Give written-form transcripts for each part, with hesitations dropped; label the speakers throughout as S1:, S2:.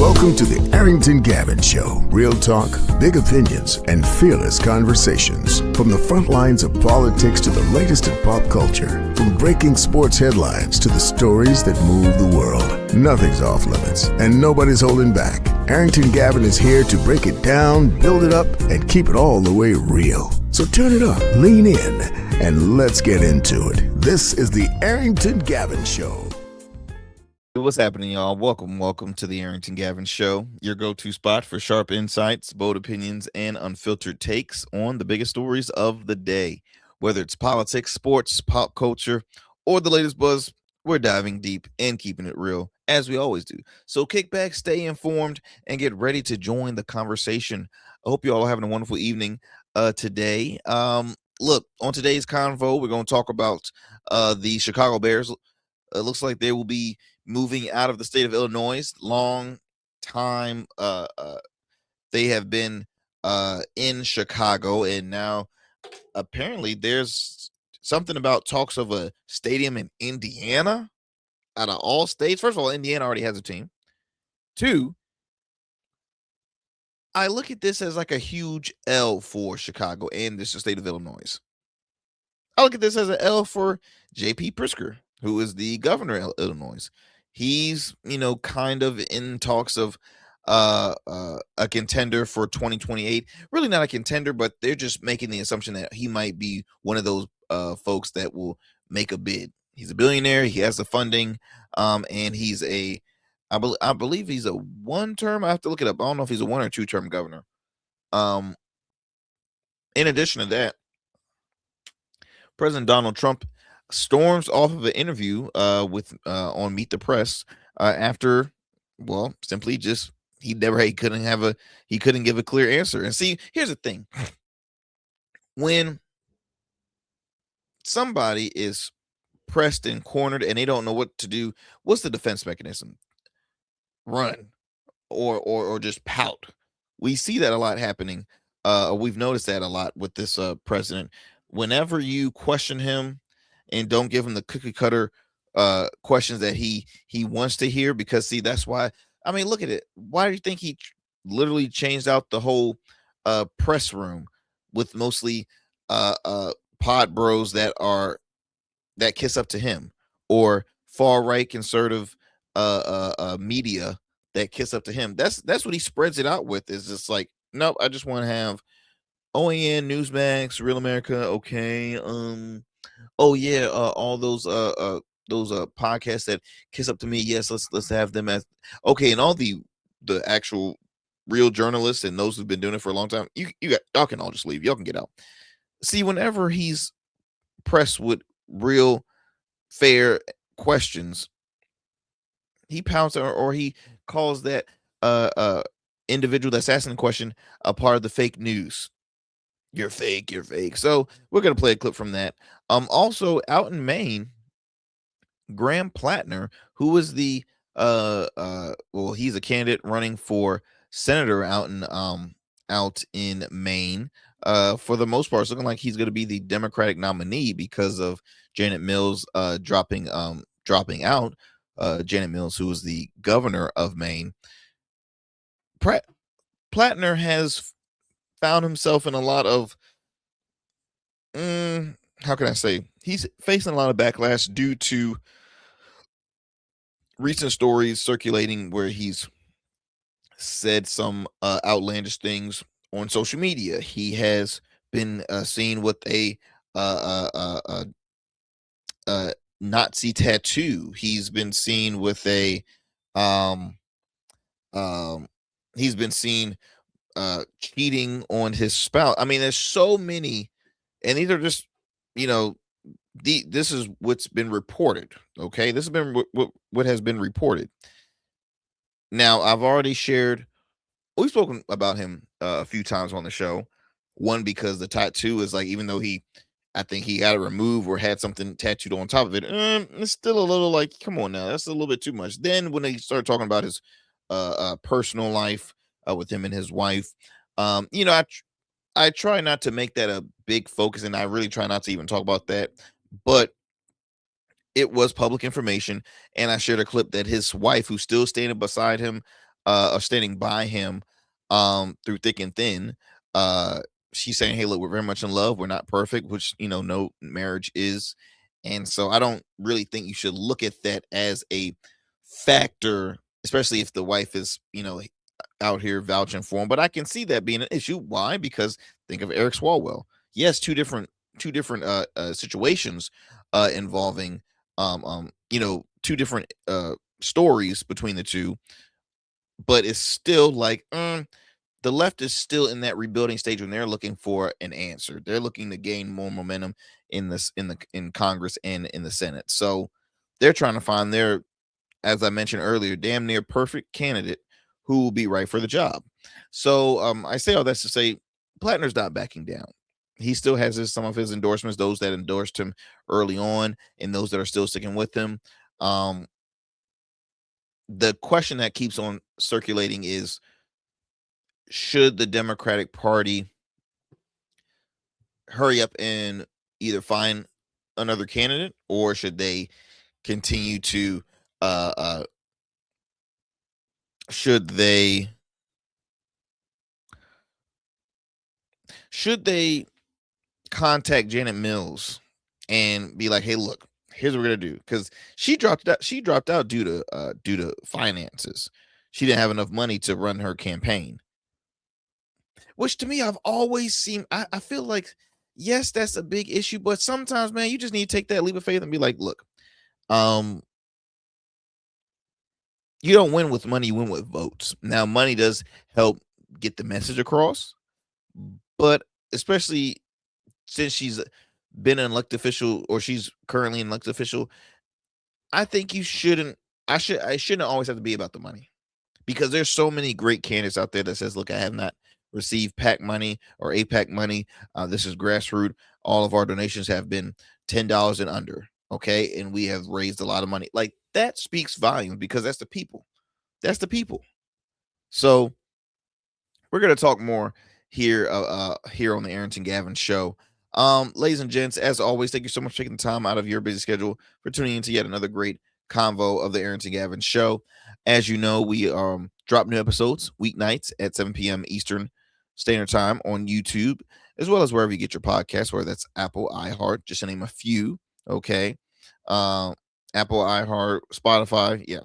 S1: Welcome to the Arrington Gavin Show. Real talk, big opinions, and fearless conversations. From the front lines of politics to the latest in pop culture. From breaking sports headlines to the stories that move the world. Nothing's off limits, and nobody's holding back. Arrington Gavin is here to break it down, build it up, and keep it all the way real. So turn it up, lean in, and let's get into it. This is the Arrington Gavin Show.
S2: What's happening, y'all? Welcome to the Arrington Gavin Show, your go-to spot for sharp insights, bold opinions, and unfiltered takes on the biggest stories of the day. Whether it's politics, sports, pop culture, or the latest buzz, we're diving deep and keeping it real, as we always do. So kick back, stay informed, and get ready to join the conversation. I hope you all are having a wonderful evening today. Look, on today's convo, we're going to talk about the Chicago Bears. It looks like they will be moving out of the state of Illinois. Long time they have been in Chicago, and now apparently there's something about talks of a stadium in Indiana out of all states. First of all, Indiana already has a team. Two, I look at this as like a huge L for Chicago and the state of Illinois. I look at this as an L for J.P. Pritzker, who is the governor of Illinois. He's, kind of in talks of a contender for 2028. Really not a contender, but they're just making the assumption that he might be one of those folks that will make a bid. He's a billionaire. He has the funding, and he's I believe he's a one-term. I have to look it up. I don't know if he's a one or two-term governor. In addition to that, President Donald Trump storms off of an interview on Meet the Press after, simply just he couldn't give a clear answer. And see, here's the thing: when somebody is pressed and cornered and they don't know what to do, what's the defense mechanism? Run or just pout. We see that a lot happening. We've noticed that a lot with this president. Whenever you question him and don't give him the cookie cutter questions that he wants to hear, because see, that's why. I mean, look at it. Why do you think he literally changed out the whole press room with mostly pod bros that kiss up to him, or far right conservative media that kiss up to him? That's what he spreads it out with. Is just like, nope, I just want to have OAN, Newsmax, Real America, okay. Oh yeah, all those podcasts that kiss up to me. Yes, let's have them as okay, and all the actual real journalists and those who've been doing it for a long time. Y'all can all just leave. Y'all can get out. See, whenever he's pressed with real fair questions, he pouts or he calls that individual that's asking the question a part of the fake news. You're fake. So we're gonna play a clip from that. Also out in Maine, Graham Plattner, who is the he's a candidate running for senator out in Maine. For the most part, it's looking like he's going to be the Democratic nominee because of Janet Mills dropping out. Janet Mills, who is the governor of Maine. Plattner has found himself in a lot of how can I say, he's facing a lot of backlash due to recent stories circulating where he's said some outlandish things on social media. He has been seen with a Nazi tattoo. He's been seen with a he's been seen cheating on his spouse. I mean, there's so many, and these are just, this is what's been reported. Okay, this has been what has been reported. Now, I've already shared. We've spoken about him a few times on the show. One, because the tattoo is like, even though I think he got it removed or had something tattooed on top of it, it's still a little like, come on now, that's a little bit too much. Then when they started talking about his personal life with him and his wife, I try not to make that a big focus, and I really try not to even talk about that. But it was public information, and I shared a clip that his wife, who's still standing beside him, are standing by him through thick and thin. Uh, she's saying, "Hey, look, we're very much in love. We're not perfect," which no marriage is, and so I don't really think you should look at that as a factor, especially if the wife is out here vouching for him. But I can see that being an issue. Why? Because think of Eric Swalwell. Yes, two different situations involving two different stories between the two, but it's still like the left is still in that rebuilding stage when they're looking for an answer. They're looking to gain more momentum in Congress and in the Senate. So they're trying to find their, as I mentioned earlier, damn near perfect candidate who will be right for the job. So I say all that's to say Plattner's not backing down. He still has some of his endorsements, those that endorsed him early on and those that are still sticking with him. The question that keeps on circulating is, should the Democratic Party hurry up and either find another candidate, or should they continue to uh, uh should they should they contact Janet Mills and be like, "Hey, look, here's what we're gonna do," because she dropped out due to finances. She didn't have enough money to run her campaign, which to me I've always seen. I feel like, yes, that's a big issue, but sometimes, man, you just need to take that leap of faith and be like, look, um you don't win with money, you win with votes. Now money does help get the message across, but especially since she's been an elected official, or she's currently an elected official, I think you shouldn't I shouldn't always have to be about the money, because there's so many great candidates out there that says, look, I have not received PAC money or APAC money. This is grassroots. All of our donations have been $10 and under. Okay. And we have raised a lot of money. Like, that speaks volumes, because that's the people. That's the people. So we're going to talk more here on the Arrington Gavin Show. Ladies and gents, as always, thank you so much for taking the time out of your busy schedule for tuning into yet another great convo of the Arrington Gavin Show. As you know, we drop new episodes weeknights at 7 p.m. Eastern Standard Time on YouTube, as well as wherever you get your podcasts, whether that's Apple, iHeart, just to name a few. Okay. Uh, Apple, iHeart, Spotify. Yeah.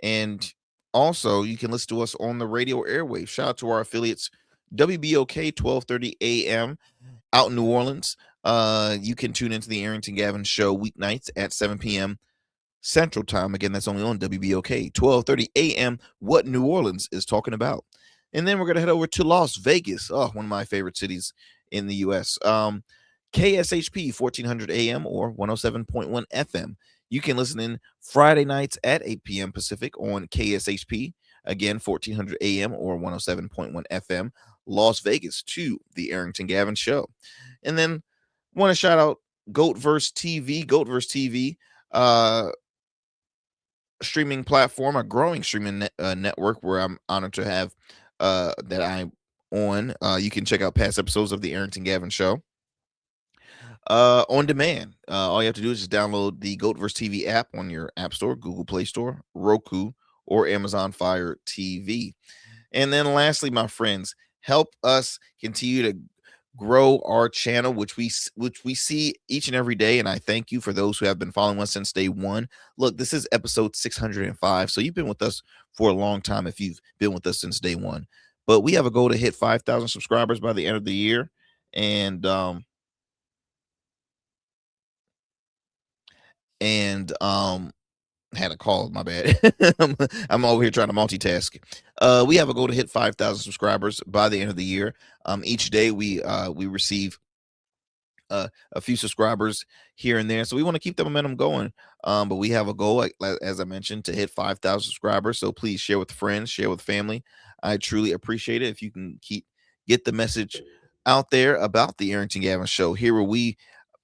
S2: And also, you can listen to us on the radio airwaves. Shout out to our affiliates, WBOK 1230 AM out in New Orleans. You can tune into the Arrington Gavin Show weeknights at 7 p.m. Central Time. Again, that's only on WBOK 1230 AM, what New Orleans is talking about. And then we're going to head over to Las Vegas, one of my favorite cities in the U.S. KSHP 1400 AM or 107.1 FM. You can listen in Friday nights at 8 p.m. Pacific on KSHP, again, 1400 AM or 107.1 FM, Las Vegas, to the Arrington Gavin Show. And then want to shout out Goatverse TV, streaming platform, a growing streaming network where I'm honored to have that I'm on. You can check out past episodes of the Arrington Gavin Show on demand. All you have to do is just download the Goatverse TV app on your App Store, Google Play Store, Roku, or Amazon Fire TV. And then lastly, my friends, help us continue to grow our channel, which we see each and every day. And I thank you for those who have been following us since day one. Look, this is episode 605. So you've been with us for a long time if you've been with us since day one. But we have a goal to hit 5,000 subscribers by the end of the year. And had a call, my bad. I'm over here trying to multitask. We have a goal to hit 5,000 subscribers by the end of the year. Each day we receive a few subscribers here and there, so we want to keep the momentum going. But we have a goal, like, as I mentioned, to hit 5,000 subscribers. So please share with friends, share with family. I truly appreciate it if you can get the message out there about the Arrington Gavin Show, here where we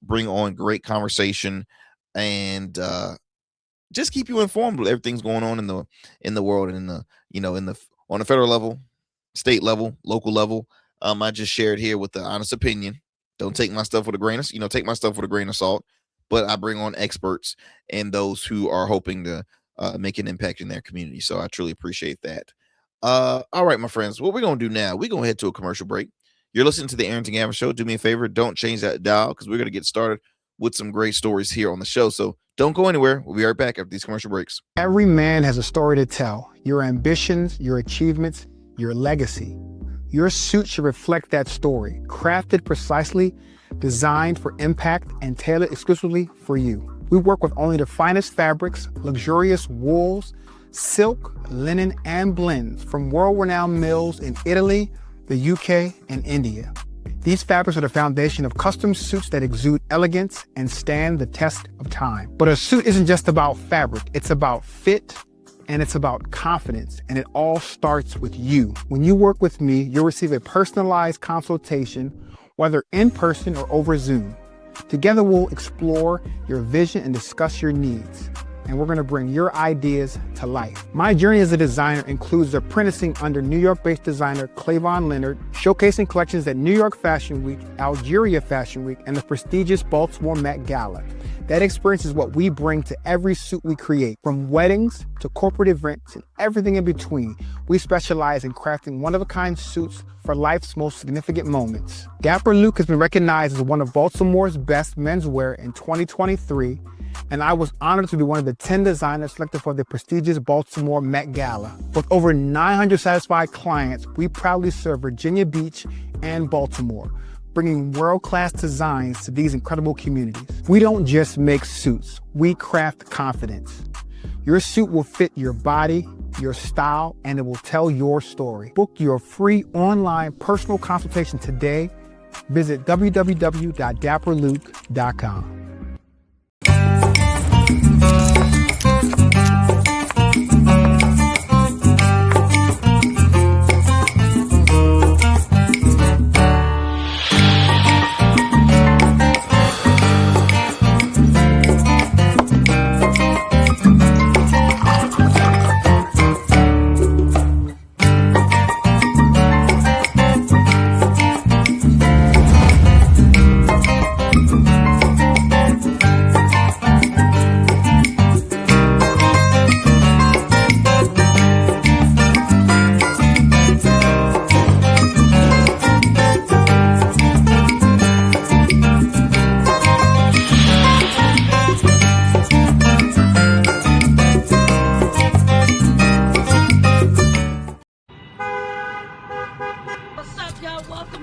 S2: bring on great conversation and just keep you informed with everything's going on in the world, and in the on the federal level, state level, local level. I just shared here with the honest opinion. Don't take my stuff with a grain of take my stuff with a grain of salt, but I bring on experts and those who are hoping to make an impact in their community. So I truly appreciate that. All right, my friends, what we're gonna do now, we're gonna head to a commercial break. You're listening to the Arrington Gavin Show. Do me a favor, don't change that dial because we're gonna get started with some great stories here on the show. So don't go anywhere. We'll be right back after these commercial breaks.
S3: Every man has a story to tell. Your ambitions, your achievements, your legacy. Your suit should reflect that story, crafted precisely, designed for impact, and tailored exclusively for you. We work with only the finest fabrics, luxurious wools, silk, linen, and blends from world-renowned mills in Italy, the UK, and India. These fabrics are the foundation of custom suits that exude elegance and stand the test of time. But a suit isn't just about fabric, it's about fit, and it's about confidence, and it all starts with you. When you work with me, you'll receive a personalized consultation, whether in person or over Zoom. Together, we'll explore your vision and discuss your needs, and we're gonna bring your ideas to life. My journey as a designer includes apprenticing under New York-based designer Clavon Leonard, showcasing collections at New York Fashion Week, Algeria Fashion Week, and the prestigious Baltimore Met Gala. That experience is what we bring to every suit we create, from weddings to corporate events and everything in between. We specialize in crafting one-of-a-kind suits for life's most significant moments. Dapper Luke has been recognized as one of Baltimore's best menswear in 2023, and I was honored to be one of the 10 designers selected for the prestigious Baltimore Met Gala. With over 900 satisfied clients, we proudly serve Virginia Beach and Baltimore, bringing world-class designs to these incredible communities. We don't just make suits, we craft confidence. Your suit will fit your body, your style, and it will tell your story. Book your free online personal consultation today. Visit www.dapperluke.com.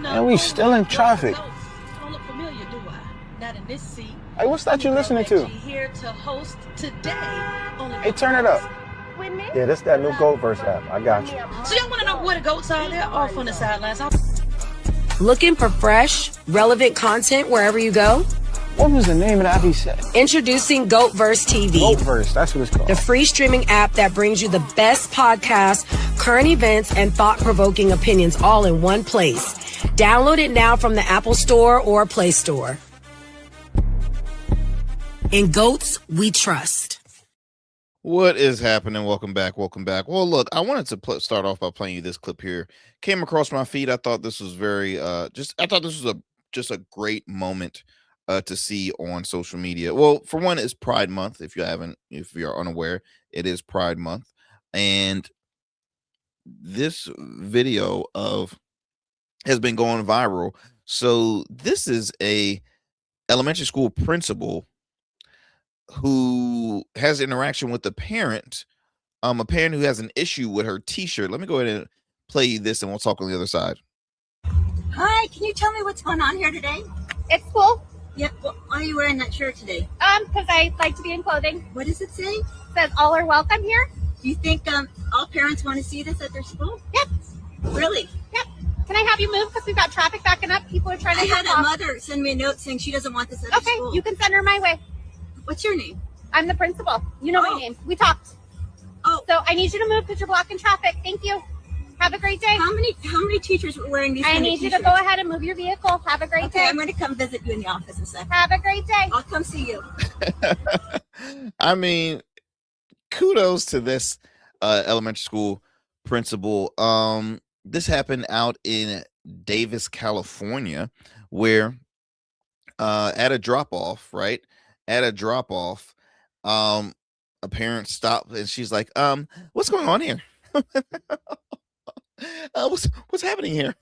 S4: And we still in traffic.
S5: Don't look familiar, do I? Not in this seat.
S4: Hey, what's that you listening to?
S5: Here to host today.
S4: Hey, turn it up. Yeah, that's that new Goat Verse app. I got you.
S5: So y'all want to know where the goats are? They're off on the sidelines.
S6: Looking for fresh, relevant content wherever you go?
S4: What was the name of the app he said?
S6: Introducing GoatVerse TV.
S4: GoatVerse, that's what it's called.
S6: The free streaming app that brings you the best podcasts, current events, and thought-provoking opinions all in one place. Download it now from the Apple Store or Play Store. In Goats, we trust.
S2: What is happening? Welcome back. Welcome back. Well, look, I wanted to start off by playing you this clip here. Came across my feed. I thought this was very, I thought this was just a great moment to see on social media. Well, for one, it's Pride Month. If you're unaware, it is Pride Month. And this video has been going viral. So this is a elementary school principal who has interaction with a parent who has an issue with her t-shirt. Let me go ahead and play you this and we'll talk on the other side.
S7: Hi, can you tell me what's going on here today?
S8: It's school.
S7: Yep, well, why are you wearing that shirt today?
S8: Because I like to be in clothing.
S7: What does it say?
S8: It says all are welcome here.
S7: Do you think all parents want to see this at their school?
S8: Yep.
S7: Really?
S8: Yep. Can I have you move because we've got traffic backing up? People are trying to
S7: I had
S8: get
S7: a
S8: off.
S7: mother send me a note saying she doesn't want this at her school.
S8: Okay, you can send her my way.
S7: What's your name?
S8: I'm the principal. You know my name. We talked.
S7: Oh.
S8: So I need you to move because you're blocking traffic. Thank you. Have a great day.
S7: How many teachers were wearing these?
S8: I need you to go ahead and move your vehicle. Have a great day.
S7: Okay, I'm going to come visit you in the office in a second.
S8: Have a great day.
S7: I'll come see you.
S2: I mean, kudos to this elementary school principal. This happened out in Davis, California, where at a drop-off, a parent stopped and she's like, what's going on here? What's happening here?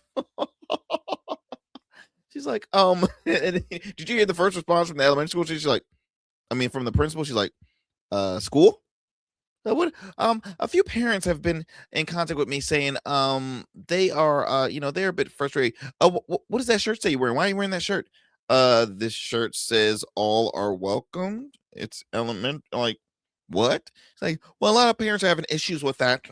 S2: She's like, and did you hear the first response from the elementary school? She's like, from the principal. She's like, school? What? A few parents have been in contact with me saying, they are, they're a bit frustrated. Oh, what does that shirt say you're wearing? Why are you wearing that shirt? This shirt says all are welcome. It's element. Like, what? It's like, well, a lot of parents are having issues with that.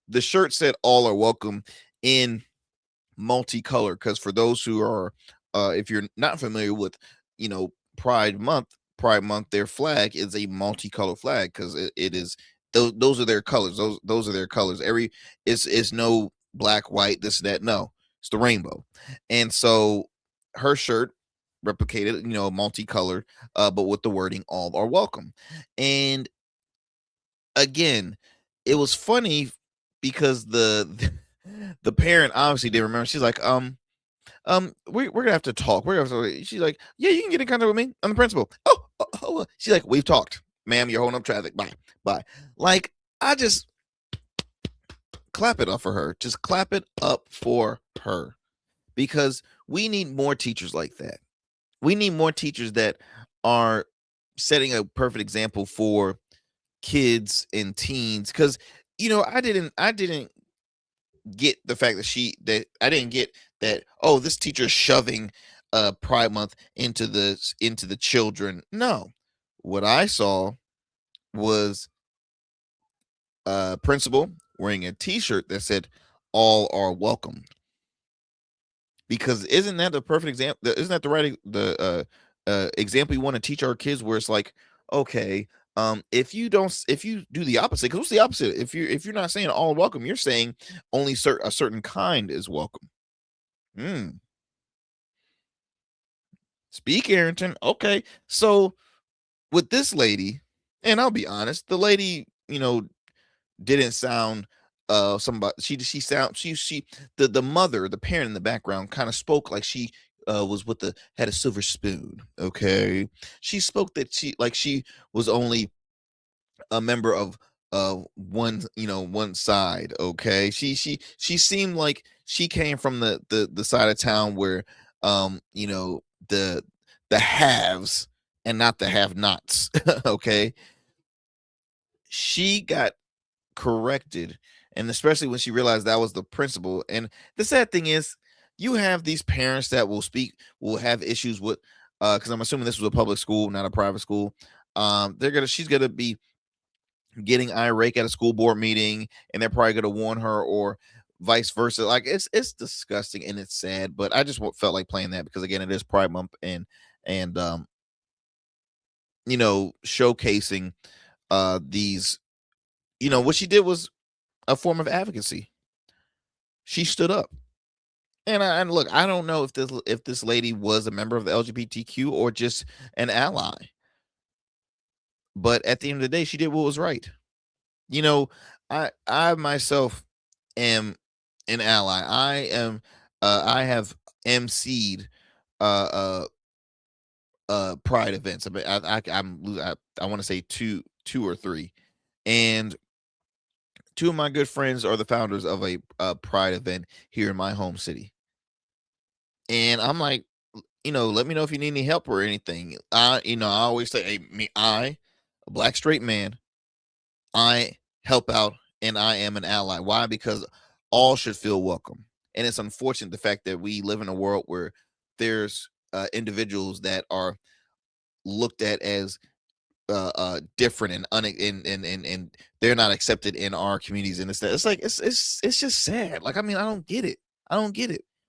S2: The shirt said all are welcome in multicolor, because for those who are, if you're not familiar with, Pride Month, their flag is a multicolor flag, because it is those are their colors. Those are their colors. It's no black, white, this, that. No, it's the rainbow. And so her shirt replicated, multicolored, but with the wording "all are welcome." And again, it was funny because the parent obviously didn't remember. She's like, we're gonna have to talk. She's like, yeah, you can get in contact with me. I'm the principal. Oh. She's like, we've talked, ma'am. You're holding up traffic. Bye. Like, I just clap it up for her. Just clap it up for her, because we need more teachers like that. We need more teachers that are setting a perfect example for kids and teens. Because I didn't get the fact that I didn't get that, oh, this teacher's shoving Pride Month into the children. No, what I saw was a principal wearing a t-shirt that said all are welcome. Because isn't that the perfect example? Isn't that the example you want to teach our kids, where it's like, okay, if you do the opposite, because what's the opposite? If you're not saying all welcome, you're saying only a certain kind is welcome. Speak, Arrington. Okay, so with this lady, and I'll be honest, the lady, didn't sound somebody. The mother, the parent in the background, kind of spoke like she had a silver spoon. Okay, she spoke that she was only a member of one side. Okay, she seemed like she came from the side of town where the haves and not the have-nots. Okay, she got corrected, and especially when she realized that was the principal. And the sad thing is, you have these parents that will have issues with, because I'm assuming this was a public school, not a private school. She's gonna be getting irate at a school board meeting, and they're probably gonna warn her, or vice versa. Like, it's disgusting and it's sad, but I just felt like playing that because, again, it is Pride Month, and showcasing these, what she did was a form of advocacy. She stood up. And look, I don't know if this lady was a member of the LGBTQ or just an ally. But at the end of the day, she did what was right. I myself am an ally. I have emceed pride events. I want to say two or three, and two of my good friends are the founders of a pride event here in my home city. And I'm like, let me know if you need any help or anything. I always say, hey, a black straight man, I help out and I am an ally. Why? Because all should feel welcome. And it's unfortunate the fact that we live in a world where there's individuals that are looked at as different and they're not accepted in our communities. And it's like it's just sad. Like, I don't get it.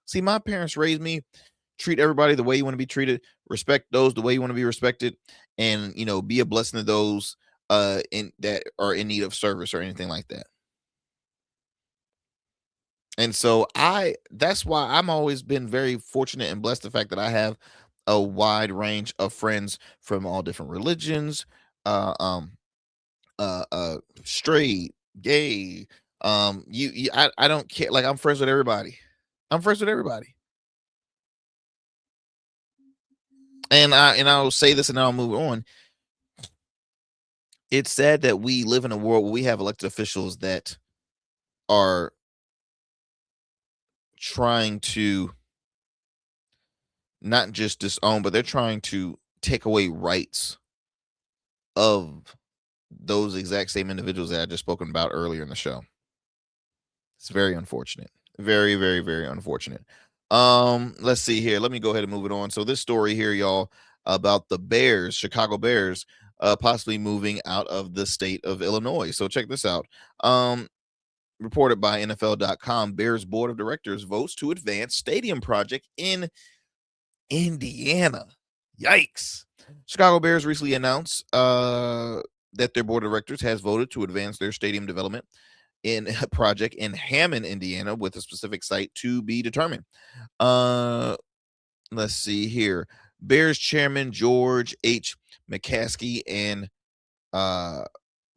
S2: See, my parents raised me, treat everybody the way you want to be treated, respect those the way you want to be respected, and be a blessing to those that are in need of service or anything like that. And so that's why I'm always been very fortunate and blessed, the fact that I have a wide range of friends from all different religions, straight, gay, I don't care. Like, I'm friends with everybody. And I'll say this and then I'll move on. It's sad that we live in a world where we have elected officials that are trying to not just disown, but they're trying to take away rights of those exact same individuals that I just spoken about earlier in the show. It's very unfortunate. Very, very, very unfortunate. Let's see here. Let me go ahead and move it on. So this story here, y'all, about the Bears, Chicago Bears, possibly moving out of the state of Illinois. So check this out. Reported by NFL.com, Bears board of directors votes to advance stadium project in Indiana. Yikes. Chicago Bears recently announced that their board of directors has voted to advance their stadium development in a project in Hammond, Indiana, with a specific site to be determined. Let's see here. Bears chairman George H. McCaskey and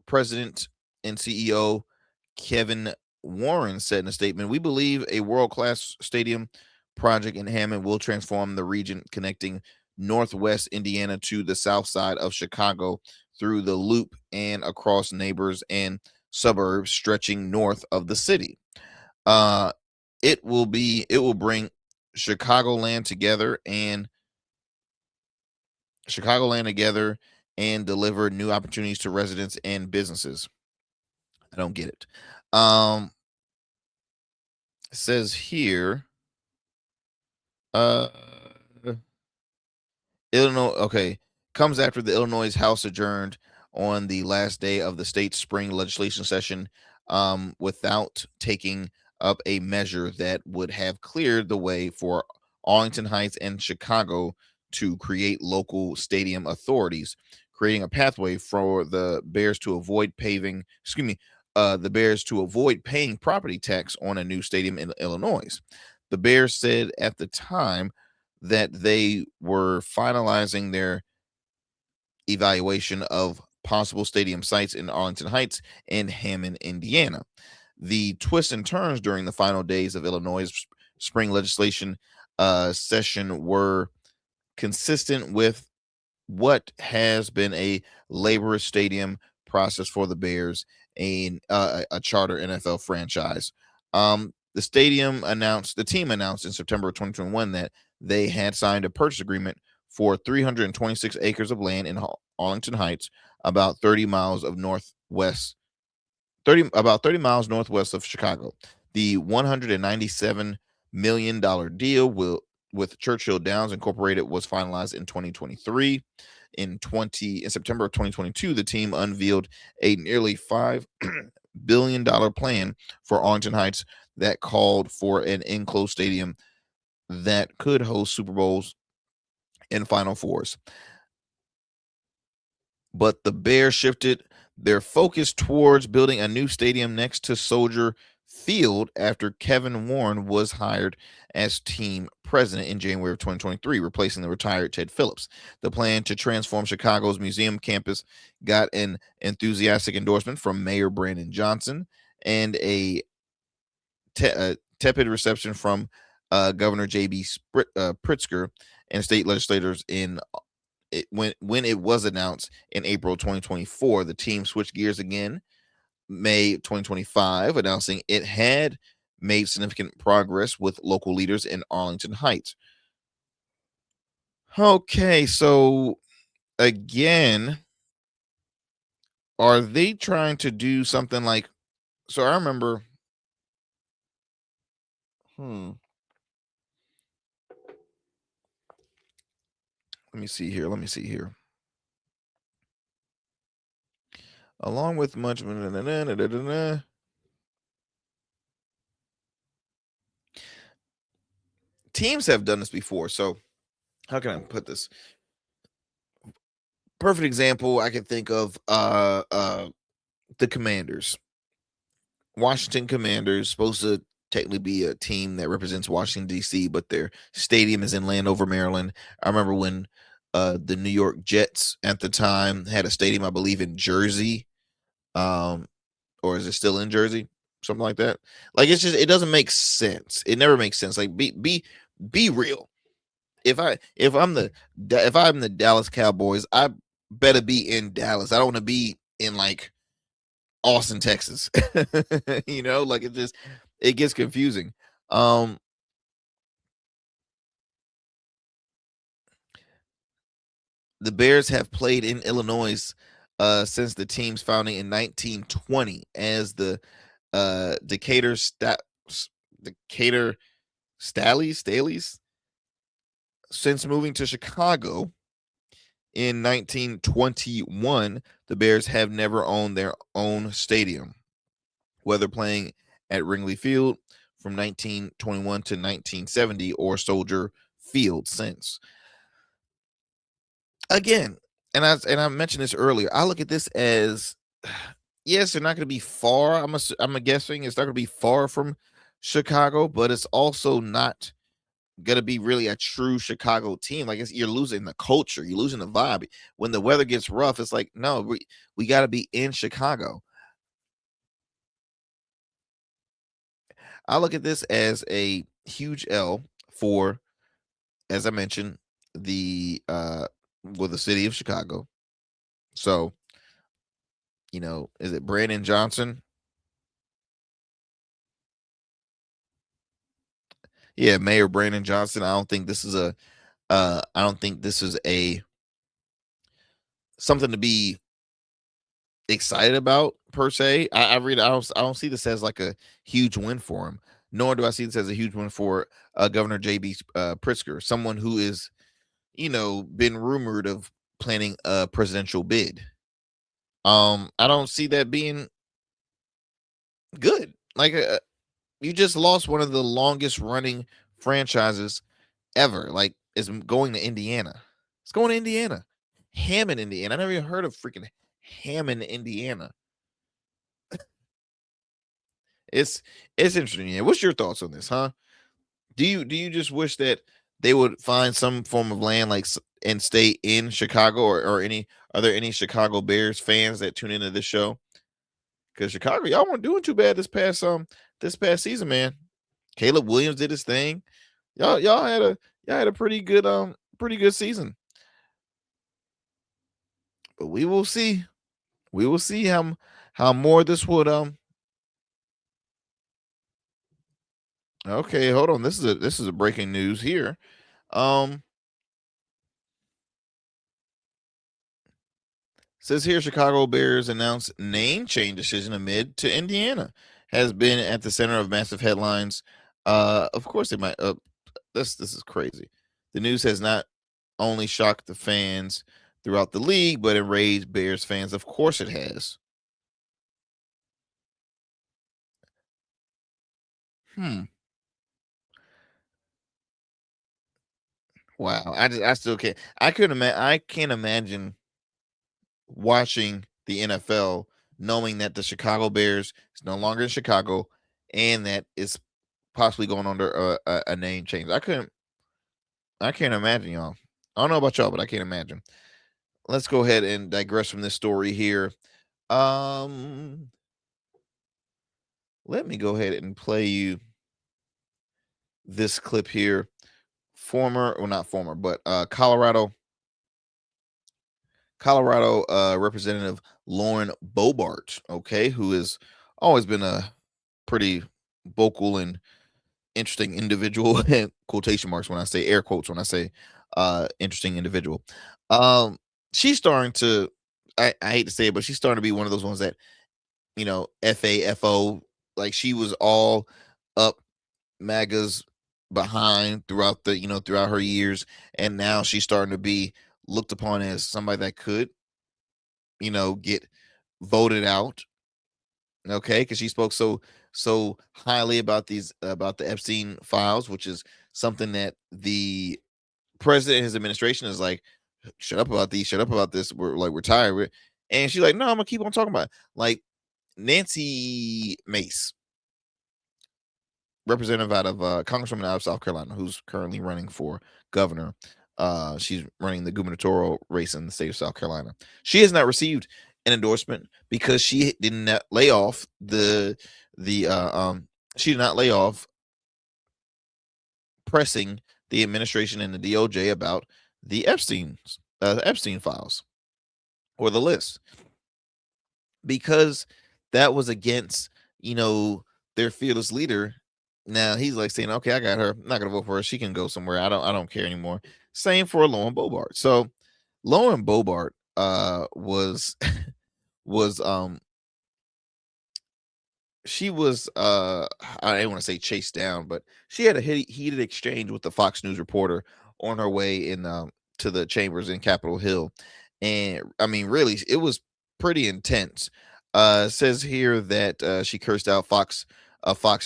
S2: president and CEO Kevin Warren said in a statement, "We believe a world-class stadium project in Hammond will transform the region, connecting Northwest Indiana to the south side of Chicago through the loop and across neighbors and suburbs stretching north of the city. It will bring Chicagoland together and deliver new opportunities to residents and businesses." I don't get it. It says here, Illinois, okay, comes after the Illinois House adjourned on the last day of the state's spring legislation session without taking up a measure that would have cleared the way for Arlington Heights and Chicago to create local stadium authorities, creating a pathway for the Bears to avoid paying property tax on a new stadium in Illinois. The Bears said at the time that they were finalizing their evaluation of possible stadium sites in Arlington Heights and Hammond, Indiana. The twists and turns during the final days of Illinois' spring legislation session were consistent with what has been a laborious stadium process for the Bears, a charter NFL franchise. The team announced in September of 2021 that they had signed a purchase agreement for 326 acres of land in Arlington Heights, about 30 miles northwest of Chicago. The $197 million deal with Churchill Downs Incorporated was finalized in 2023. In September of 2022, the team unveiled a nearly $5 billion plan for Arlington Heights that called for an enclosed stadium that could host Super Bowls and Final Fours. But the Bears shifted their focus towards building a new stadium next to Soldier Field after Kevin Warren was hired as team president in January of 2023, replacing the retired Ted Phillips. The plan to transform Chicago's museum campus got an enthusiastic endorsement from Mayor Brandon Johnson and a tepid reception from Governor J.B. Pritzker and state legislators when it was announced in April 2024. The team switched gears again May 2025, announcing it had made significant progress with local leaders in Arlington Heights. Okay, so again, are they trying to do something like, so I remember, let me see here. Along with much teams have done this before. So how can I put this? Perfect example I can think of the Commanders. Washington Commanders, supposed to technically be a team that represents Washington, D.C., but their stadium is in Landover, Maryland. I remember when the New York Jets at the time had a stadium, I believe, in Jersey. Or is it still in Jersey? Something like that. Like, it's just, it doesn't make sense. It never makes sense. Like, be real. If I'm the Dallas Cowboys, I better be in Dallas. I don't want to be in like Austin, Texas. Like it gets confusing. the Bears have played in Illinois since the team's founding in 1920 as the Decatur Stallies. Since moving to Chicago in 1921, the Bears have never owned their own stadium, whether playing at Wrigley Field from 1921 to 1970 or Soldier Field since. Again, and I mentioned this earlier, I look at this as, yes, they're not going to be far. I'm guessing it's not going to be far from Chicago, but it's also not going to be really a true Chicago team. Like, you're losing the culture, you're losing the vibe. When the weather gets rough, it's like, no, we got to be in Chicago. I look at this as a huge L for, as I mentioned, the city of Chicago. So, is it Brandon Johnson? Yeah, Mayor Brandon Johnson. I don't think this is a something to be excited about per se. I don't see this as like a huge win for him, nor do I see this as a huge win for Governor J.B. Pritzker, someone who is, been rumored of planning a presidential bid. I don't see that being good. Like, you just lost one of the longest running franchises ever. Like, it's going to Indiana. It's going to Indiana. Hammond, Indiana. I never even heard of freaking Hammond, Indiana. It's interesting. Yeah. What's your thoughts on this, huh? Do you just wish that they would find some form of land and stay in Chicago, or are there any Chicago Bears fans that tune into this show? Because Chicago, y'all weren't doing too bad this past season, man. Caleb Williams did his thing. Y'all had a pretty good season. But we will see. We will see how more this would Okay, hold on. This is a breaking news here. Says here, Chicago Bears announced name change decision amid to Indiana has been at the center of massive headlines. Of course they might. This is crazy. The news has not only shocked the fans throughout the league, but enraged Bears fans. Of course it has. Wow. I still can't. I can't imagine watching the NFL knowing that the Chicago Bears is no longer in Chicago and that it's possibly going under a name change. I can't imagine, y'all. I don't know about y'all, but I can't imagine. Let's go ahead and digress from this story here. Let me go ahead and play you this clip here. Not former, but Colorado Representative Lauren Boebert, okay, who has always been a pretty vocal and interesting individual, quotation marks when I say air quotes when I say interesting individual. She's starting to, I hate to say it, but she's starting to be one of those ones that, FAFO, like she was all up MAGA's behind throughout her years, and now she's starting to be looked upon as somebody that could, get voted out. Okay, because she spoke so highly about the Epstein files, which is something that the president and his administration is like, shut up about this. We're tired. And she's like, no, I'm gonna keep on talking about it. Like Nancy Mace, representative out of congresswoman out of South Carolina, who's currently running for governor. She's running the gubernatorial race in the state of South Carolina. She has not received an endorsement because she did not lay off she did not lay off pressing the administration and the DOJ about the Epstein files or the list, because that was against their fearless leader. Now he's like saying, okay, I got her. I'm not gonna vote for her. She can go somewhere. I don't care anymore. Same for Lauren Boebert. So Lauren Bobart was was she was I didn't want to say chased down, but she had a heated exchange with the Fox News reporter on her way in to the chambers in Capitol Hill. And I mean, really, it was pretty intense. It says here that she cursed out Fox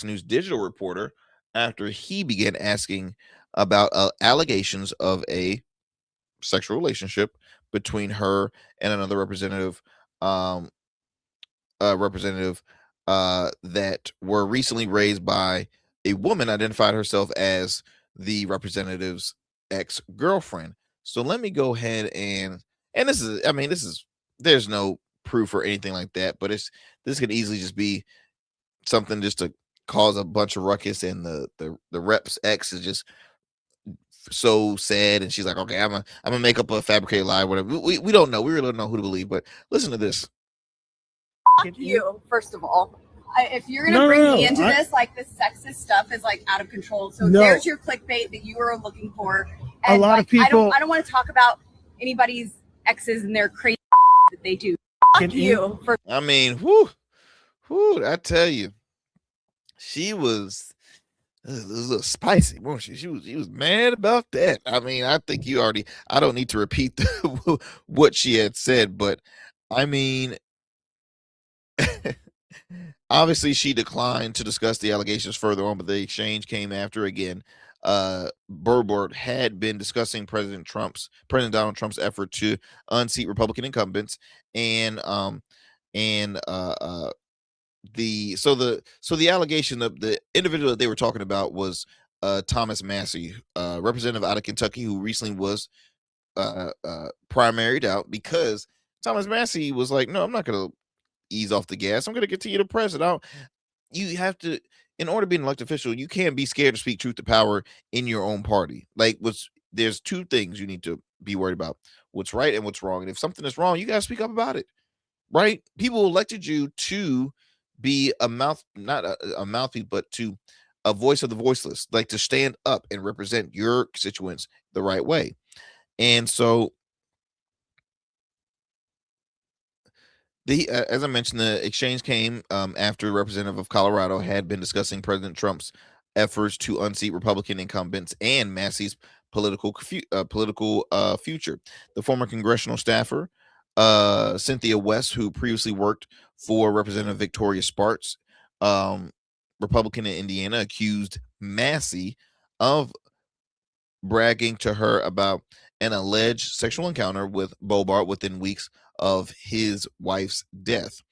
S2: News digital reporter after he began asking about allegations of a sexual relationship between her and another representative um representative that were recently raised by a woman identified herself as the representative's ex-girlfriend. So let me go ahead and this is, I mean, this is, there's no proof or anything like that, but this could easily just be something just to cause a bunch of ruckus, and the rep's ex is just so sad, and she's like, okay, I'm gonna make up a fabricated lie, whatever. We don't know, we really don't know who to believe, but listen to this.
S9: Fuck you, first of all. If you're gonna bring me into this, like, this sexist stuff is like out of control. So there's your clickbait that you were looking for. And
S3: a lot of people.
S9: I don't want to talk about anybody's exes and their crazy that they do. Fuck you.
S2: I mean, whoo, I tell you, she was a little spicy, wasn't she? She was mad about that. I mean, I think I don't need to repeat what she had said, but I mean, obviously she declined to discuss the allegations further on, but the exchange came after. Again, Burbart had been discussing President Donald Trump's effort to unseat Republican incumbents, and the allegation of the individual that they were talking about was Thomas Massie, representative out of Kentucky, who recently was primaried out, because Thomas Massie was like, no, I'm not going to ease off the gas. I'm going to continue to press it out. You have to, in order to be an elected official, you can't be scared to speak truth to power in your own party. Like, there's two things you need to be worried about: what's right and what's wrong. And if something is wrong, you got to speak up about it, right? People elected you to be not a mouthpiece, but to a voice of the voiceless, like to stand up and represent your constituents the right way. And so as I mentioned, the exchange came after the representative of Colorado had been discussing President Trump's efforts to unseat Republican incumbents and Massey's political future. The former congressional staffer, Cynthia West, who previously worked for Representative Victoria Sparks, Republican in Indiana, accused Massey of bragging to her about an alleged sexual encounter with Bobart within weeks of his wife's death.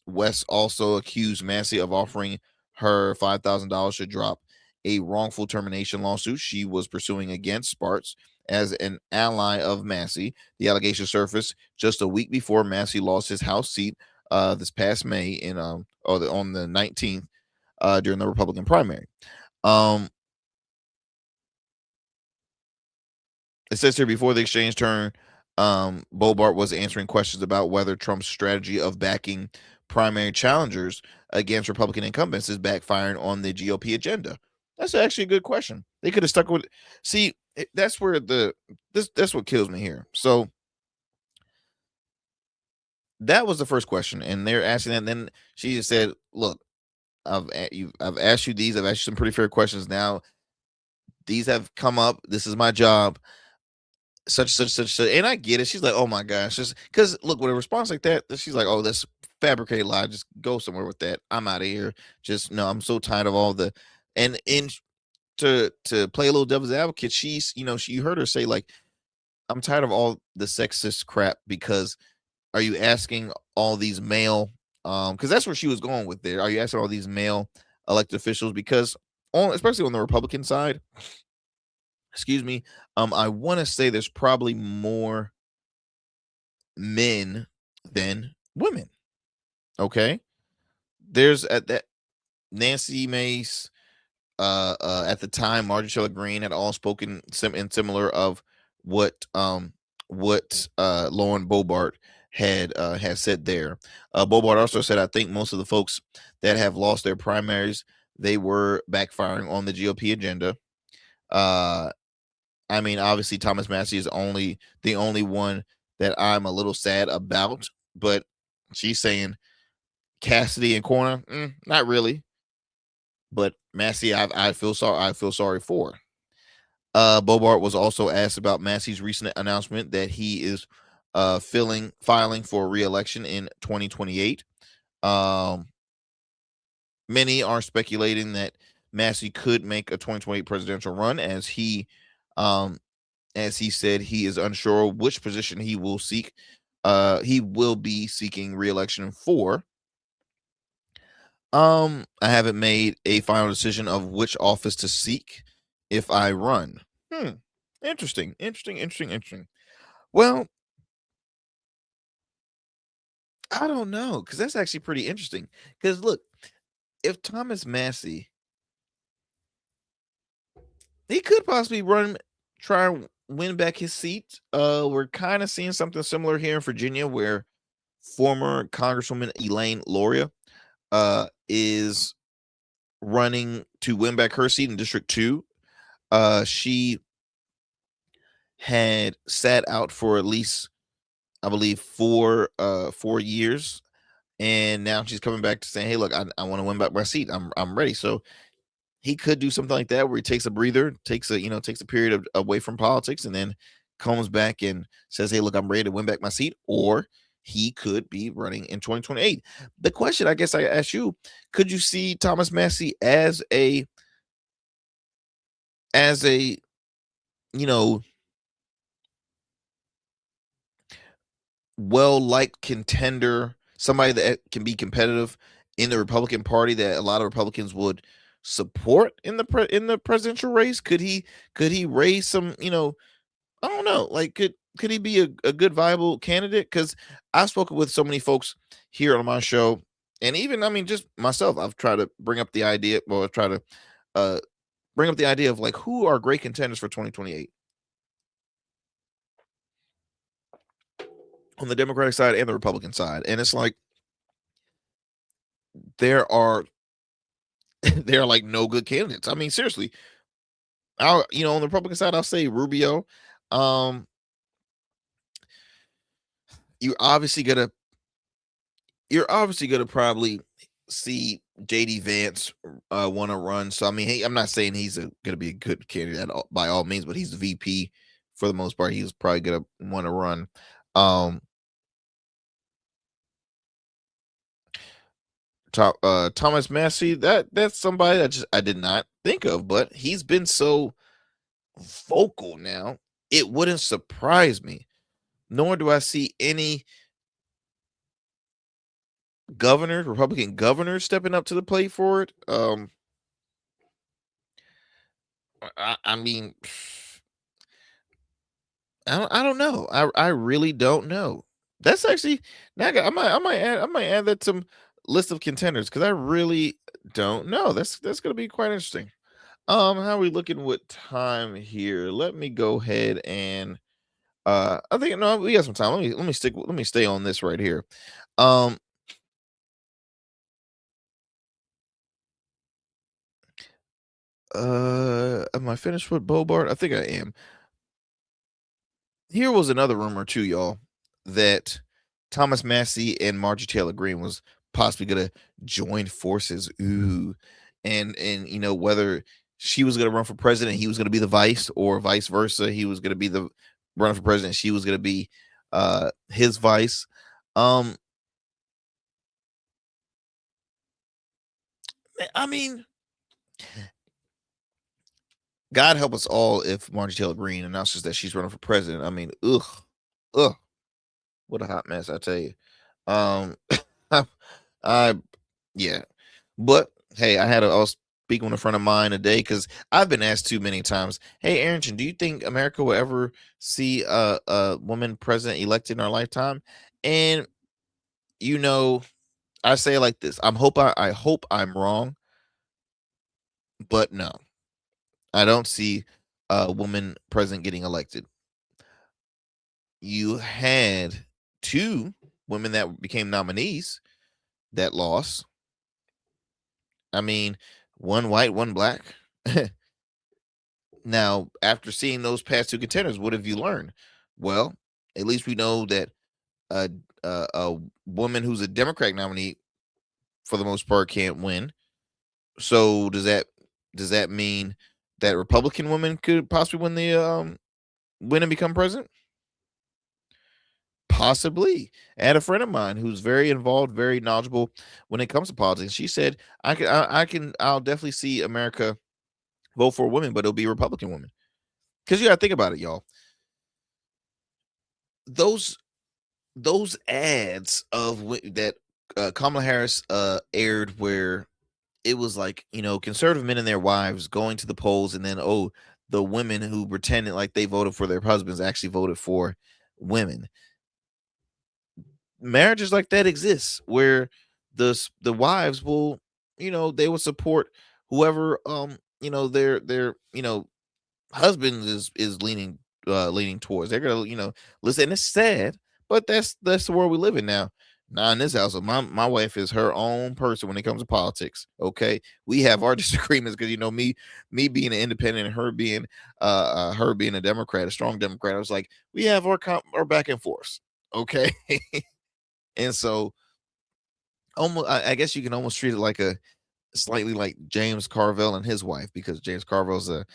S2: West also accused Massey of offering her $5,000 to drop a wrongful termination lawsuit she was pursuing against Sparks as an ally of Massey. The allegation surfaced just a week before Massey lost his House seat this past May on the 19th during the Republican primary. It says here, before the exchange turned, Bobart was answering questions about whether Trump's strategy of backing primary challengers against Republican incumbents is backfiring on the GOP agenda. That's actually a good question. They could have stuck with. See, that's where that's what kills me here. So that was the first question, and they're asking that. And then she just said, "Look, I've asked you these. I've asked you some pretty fair questions. Now these have come up. This is my job. Such, and I get it." She's like, "Oh my gosh," just because look, with a response like that, she's like, "Oh, that's fabricated lie. Just go somewhere with that. I'm out of here. Just no, I'm so tired of all the." And to play a little devil's advocate, she's, she heard her say, like, "I'm tired of all the sexist crap, because are you asking all these male because that's where she was going with there. Are you asking all these male elected officials, because especially on the Republican side, excuse me, I want to say there's probably more men than women. Okay, there's at that Nancy Mace, at the time Marjorie Taylor Greene had all spoken similar of what Lauren Bobart had said there. Bobart also said, "I think most of the folks that have lost their primaries, they were backfiring on the GOP agenda. I mean, obviously Thomas Massey is the only one that I'm a little sad about, but she's saying Cassidy and Corner, not really. But Massey, I feel sorry for. Bobart was also asked about Massey's recent announcement that he is filing for re-election in 2028. Many are speculating that Massey could make a 2028 presidential run, as he said he is unsure which position he will seek. He will be seeking re-election for. I haven't made a final decision of which office to seek if I run. Interesting. Well, I don't know, because that's actually pretty interesting. Because look, if Thomas Massey, he could possibly try and win back his seat. We're kind of seeing something similar here in Virginia, where former Congresswoman Elaine Loria is running to win back her seat in District 2. She had sat out for at least, I believe, 4 years, and now she's coming back to saying, "Hey, look, I want to win back my seat. I'm ready." So he could do something like that, where he takes a breather, takes a period away from politics, and then comes back and says, "Hey, look, I'm ready to win back my seat." Or he could be running in 2028. The question, I guess, I ask you: could you see Thomas Massey as a well-liked contender, somebody that can be competitive in the Republican Party, that a lot of Republicans would support in the presidential race? Could he raise some, I don't know, like could he be a good viable candidate? Because I've spoken with so many folks here on my show, and even, I mean, just myself, I've tried to bring up the idea, of like, who are great contenders for 2028 on the Democratic side and the Republican side. And it's like, there are like no good candidates. I mean, seriously, on the Republican side, I'll say Rubio. You're obviously gonna probably see JD Vance want to run. So I mean, hey, I'm not saying he's gonna be a good candidate by all means, but he's the VP for the most part. He's probably gonna want to run. Thomas Massey, that's somebody that I did not think of, but he's been so vocal now, it wouldn't surprise me. Nor do I see any Republican governors stepping up to the plate for it. I mean, I don't know. I really don't know. That's actually, now I might add that to list of contenders, because I really don't know. That's gonna be quite interesting. How are we looking with time here? Let me go ahead and I think, no, we got some time. Let me stay on this right here. Am I finished with Bobart? I think I am. Here was another rumor too, y'all, that Thomas Massey and Marjorie Taylor Greene was possibly gonna join forces. Ooh. And whether she was gonna run for president, he was gonna be the vice, or vice versa. He was gonna be the running for president, she was gonna be his vice. I mean, God help us all if Marjorie Taylor Greene announces that she's running for president. I mean, ugh, what a hot mess, I tell you. I yeah, but hey, I was speaking with a friend of mine today, because I've been asked too many times, "Hey, Arrington, do you think America will ever see a woman president elected in our lifetime?" And I say it like this: I hope I'm wrong, but no, I don't see a woman president getting elected. You had 2 women that became nominees that lost. I mean, one white, one black. Now, after seeing those past two contenders, what have you learned? Well, at least we know that a woman who's a Democratic nominee, for the most part, can't win. So does that mean that Republican women could possibly win and become president? Possibly. I had a friend of mine who's very involved, very knowledgeable when it comes to politics. She said, I'll definitely see America vote for women, but it'll be Republican women. Because you got to think about it, y'all. Those ads that Kamala Harris aired, where it was like, conservative men and their wives going to the polls, and then the women who pretended like they voted for their husbands actually voted for women. Marriages like that exist, where the wives will, they will support whoever their husband is leaning towards. They're gonna listen. And it's sad, but that's the world we live in now. Now in this house, my wife is her own person when it comes to politics. Okay, we have our disagreements because me being an independent and her being a Democrat, a strong Democrat. I was like, we have our back and forth. Okay. And so, I guess you can almost treat it like slightly like James Carville and his wife, because James Carville's the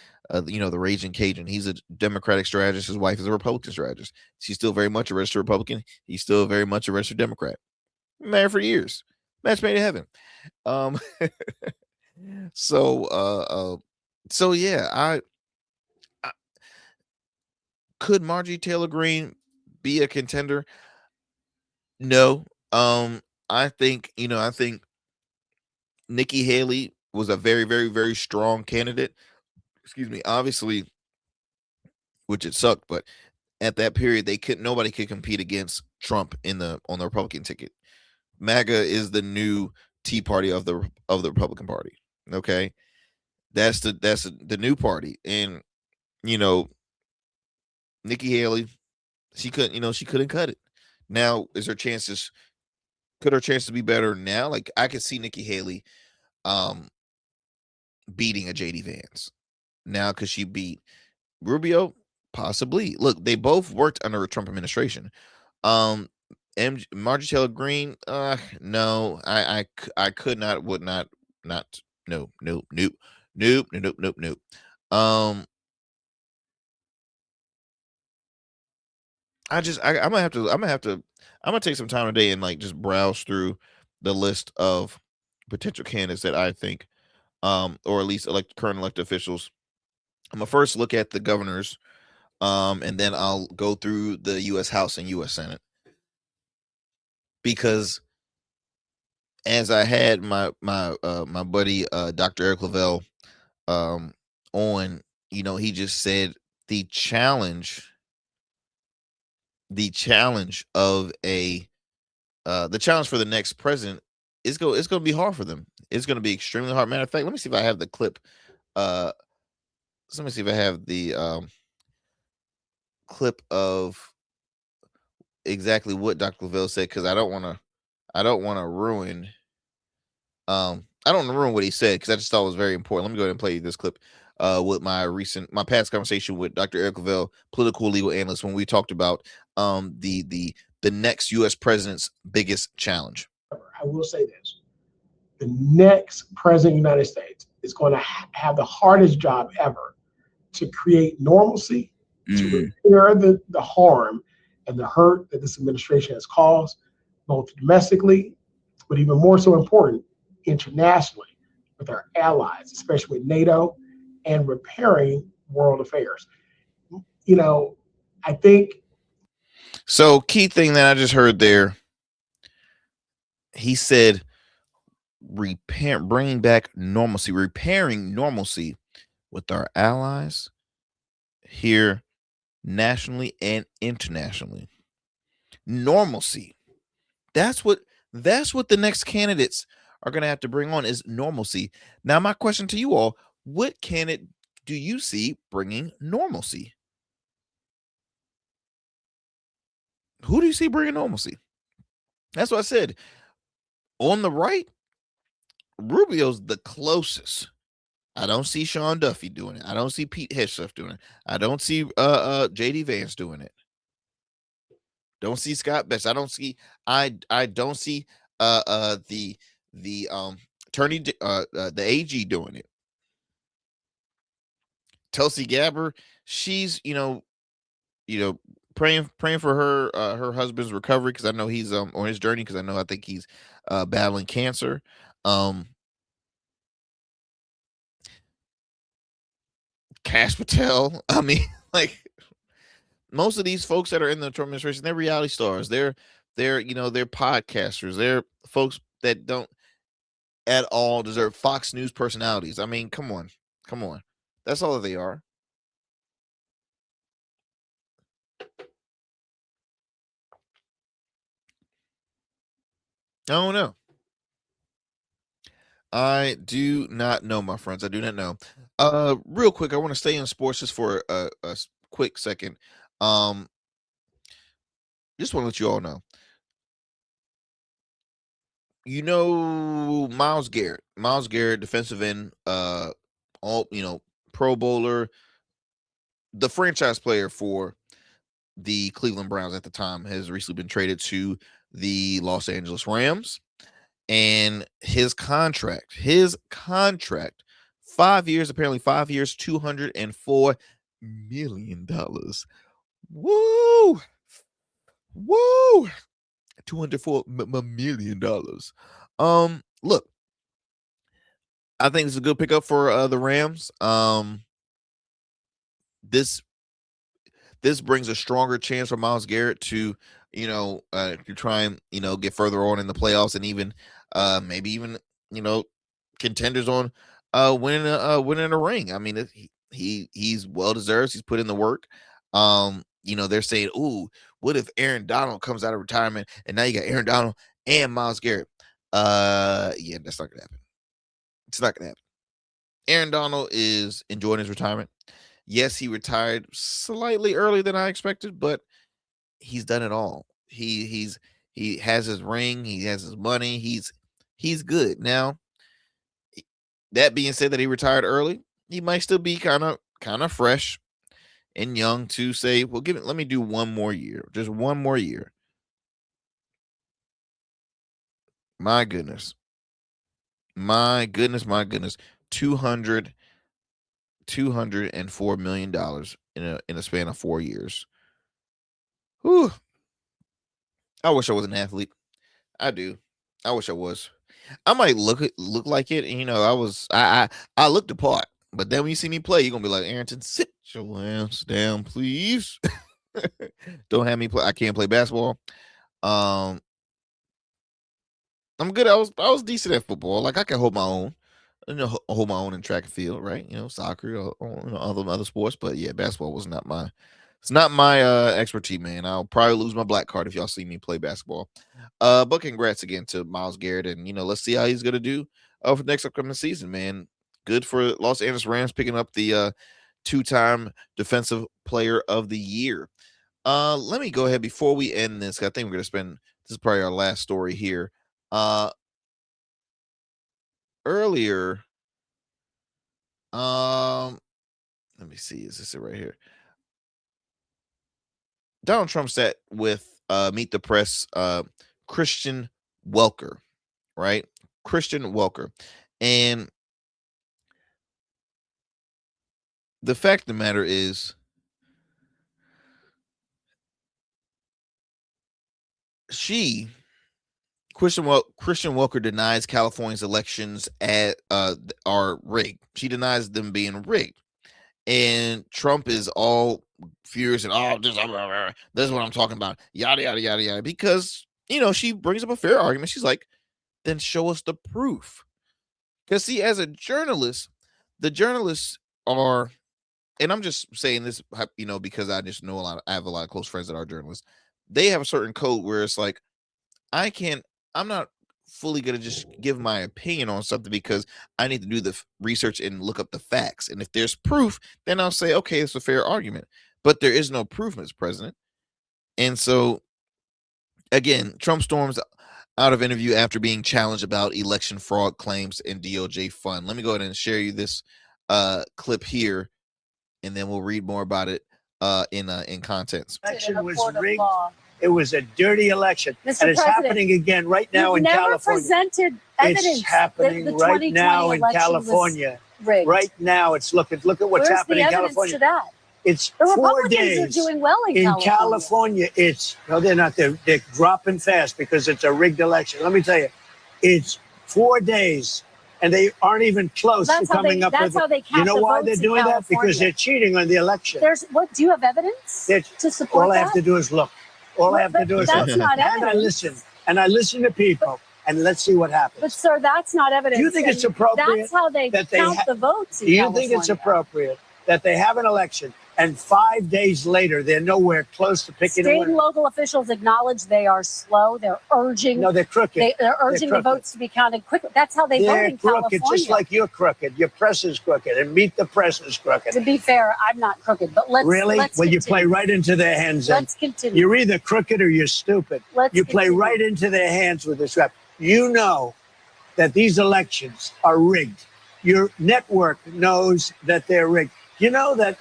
S2: raging Cajun. He's a Democratic strategist. His wife is a Republican strategist. She's still very much a registered Republican. He's still very much a registered Democrat. Married for years. Match made in heaven. So yeah, I could Marjorie Taylor Greene be a contender? No. I think Nikki Haley was a very, very, very strong candidate. Excuse me. Obviously, which it sucked, but at that period, nobody could compete against Trump on the Republican ticket. MAGA is the new Tea Party of the Republican Party. Okay, that's the new party, and Nikki Haley, she couldn't cut it. Now, could her chances be better now? Like, I could see Nikki Haley beating a JD Vance now, because she beat Rubio. Possibly. Look, they both worked under a Trump administration. Marjorie Taylor Greene, no, I could not, would not, nope. I'm gonna take some time today and just browse through the list of potential candidates that I think, or at least current elected officials. I'm gonna first look at the governors, and then I'll go through the U.S. House and U.S. Senate, because as I had my buddy Dr. Eric Lavelle on, he just said the challenge of the challenge for the next president it's going to be hard for them. It's going to be extremely hard. Matter of fact, let me see if I have the clip. Let me see if I have the clip of exactly what Dr. Lavelle said, because I don't want to ruin what he said, because I just thought it was very important. Let me go ahead and play this clip with my past conversation with Dr. Eric Lavelle, political legal analyst, when we talked about the next U.S. president's biggest challenge.
S10: I will say this: the next president of the United States is going to have the hardest job ever to create normalcy, to repair the harm and the hurt that this administration has caused, both domestically, but even more so important, internationally, with our allies, especially with NATO, and repairing world affairs. I think.
S2: So, key thing that I just heard there, he said, bringing back normalcy, repairing normalcy with our allies here nationally and internationally. Normalcy. That's what the next candidates are going to have to bring on, is normalcy. Now, my question to you all, what candidate do you see bringing normalcy? Who do you see bringing normalcy? That's what I said. On the right, Rubio's the closest. I don't see Sean Duffy doing it. I don't see Pete Hegseth doing it. I don't see JD Vance doing it. Don't see Scott Best. I don't see the attorney the AG doing it. Tulsi Gabbard, she's praying for her husband's recovery, because I know he's on his journey, because I think he's battling cancer. Cash Patel. I mean, like, most of these folks that are in the Trump administration, they're reality stars. They're podcasters. They're folks that don't at all deserve Fox News personalities. I mean, come on. That's all that they are. I don't know. I do not know, my friends. I do not know. Real quick, I want to stay in sports just for a quick second. Just want to let you all know. Myles Garrett, defensive end, all Pro Bowler, the franchise player for the Cleveland Browns at the time, has recently been traded to the Los Angeles Rams. And his contract, 5 years, apparently 5 years, $204 million. Woo! $204 million. Look, I think it's a good pickup for the Rams. This brings a stronger chance for Myles Garrett to try and get further on in the playoffs, and even maybe even contenders on winning a ring. I mean, he's well deserved. He's put in the work. They're saying, ooh, what if Aaron Donald comes out of retirement and now you got Aaron Donald and Myles Garrett? Yeah, that's not gonna happen. It's not gonna happen. Aaron Donald is enjoying his retirement. Yes, he retired slightly earlier than I expected, but he's done it all. He has his ring, he has his money, he's good. Now, that being said, that he retired early, he might still be kind of fresh and young to say, well, let me do one more year, just one more year. My goodness. $204 million in a span of 4 years. Whew. I wish I was an athlete. I do. I wish I was. I might look like it, and I looked the part. But then when you see me play, you're gonna be like, Arrington, sit your ass down, please. Don't have me play. I can't play basketball. I'm good. I was decent at football. Like, I can hold my own. Hold my own in track and field, right? Soccer or other sports. But yeah, basketball was not my. It's not my expertise, man. I'll probably lose my black card if y'all see me play basketball. But congrats again to Myles Garrett, and let's see how he's gonna do for the next upcoming season, man. Good for Los Angeles Rams picking up the 2-time Defensive Player of the Year. Let me go ahead before we end this. I think we're gonna spend. This is probably our last story here. Earlier, let me see. Is this it right here? Donald Trump sat with Meet the Press Christian Welker, right? Christian Welker. And the fact of the matter is, Christian Welker denies California's elections are rigged. She denies them being rigged. And Trump is all furious and this is what I'm talking about. Yada, yada, yada, yada. Because, she brings up a fair argument. She's like, then show us the proof. Because, see, as a journalist, the journalists are, and I'm just saying this, because I just know I have a lot of close friends that are journalists. They have a certain code where it's like, I'm not fully going to just give my opinion on something because I need to do the research and look up the facts. And if there's proof, then I'll say, okay, it's a fair argument. But there is no proof, Mr. President. And so, again, Trump storms out of interview after being challenged about election fraud claims and DOJ fund. Let me go ahead and share you this clip here, and then we'll read more about it in contents.
S11: Election was rigged. It was a dirty election, and it's happening again right now in California.
S8: Presented evidence.
S11: It's happening right now in California. Right now, it's look at what's happening in California.
S8: To that?
S11: It's
S8: the
S11: 4
S8: Republicans
S11: days.
S8: are doing well in
S11: California. It's no, they're not. They're dropping fast because it's a rigged election. Let me tell you, it's 4 days, and they aren't even close to coming up with.
S8: That's how they count.
S11: You know why they're doing that? Because they're cheating on the election.
S8: Do you have evidence to support
S11: all
S8: that?
S11: I have to do is look. All I have to do is look. And I listen to people, and let's see what happens.
S8: But sir, that's not evidence.
S11: Do you think it's appropriate?
S8: That's how they count the votes in
S11: California. Do you think it's appropriate that they have an election and 5 days later they're nowhere close to picking a winner?
S8: State and local officials acknowledge they are slow. They're urging.
S11: No, they're crooked.
S8: They're urging the votes to be counted quickly. That's how they vote in California.
S11: They're crooked, just like you're crooked. Your press is crooked, and Meet the Press is crooked.
S8: To be fair, I'm not crooked, but let's
S11: really.
S8: Let's
S11: well,
S8: continue.
S11: You play right into their hands.
S8: Let's continue.
S11: You're either crooked or you're stupid. You play right into their hands with this rap. You know that these elections are rigged. Your network knows that they're rigged. You know that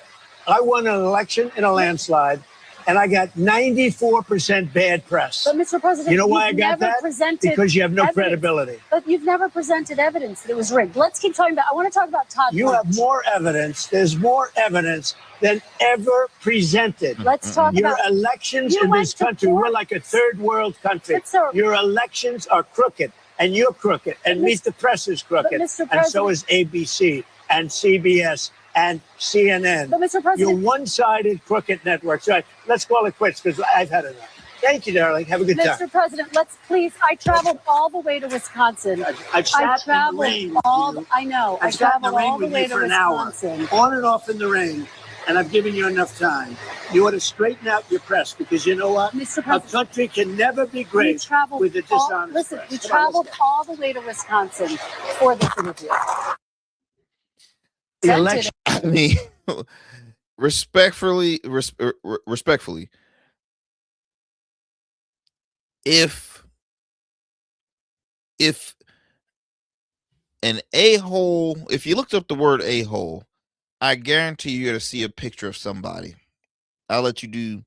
S11: I won an election in a landslide, and I got 94% bad press.
S8: But Mr. President,
S11: you know why I got that? Because you have no credibility.
S8: But you've never presented evidence that it was rigged. Let's keep talking about. I want to talk about Todd.
S11: You have more evidence. There's more evidence than ever presented.
S8: Let's talk
S11: your
S8: about
S11: elections in this country. We're like a third world country. Your elections are crooked, and you're crooked, and Meet the Press is crooked, and so is ABC and CBS. And CNN.
S8: But Mr. President,
S11: you're one-sided crooked networks. Right. Let's call it quits because I've had enough. Thank you, darling. Have a good time.
S8: Mr. President, let's please. I traveled all the way to Wisconsin.
S11: I traveled
S8: I know. I traveled all the way to Wisconsin.
S11: On and off in the rain. And I've given you enough time. You ought to straighten out your press because you know what?
S8: Mr. President,
S11: a country can never be great with a dishonest
S8: Listen,
S11: press.
S8: we traveled all the way to Wisconsin for this interview.
S11: The election.
S2: I mean, respectfully, if an a-hole, if you looked up the word a-hole, I guarantee you're going to see a picture of somebody. I'll let you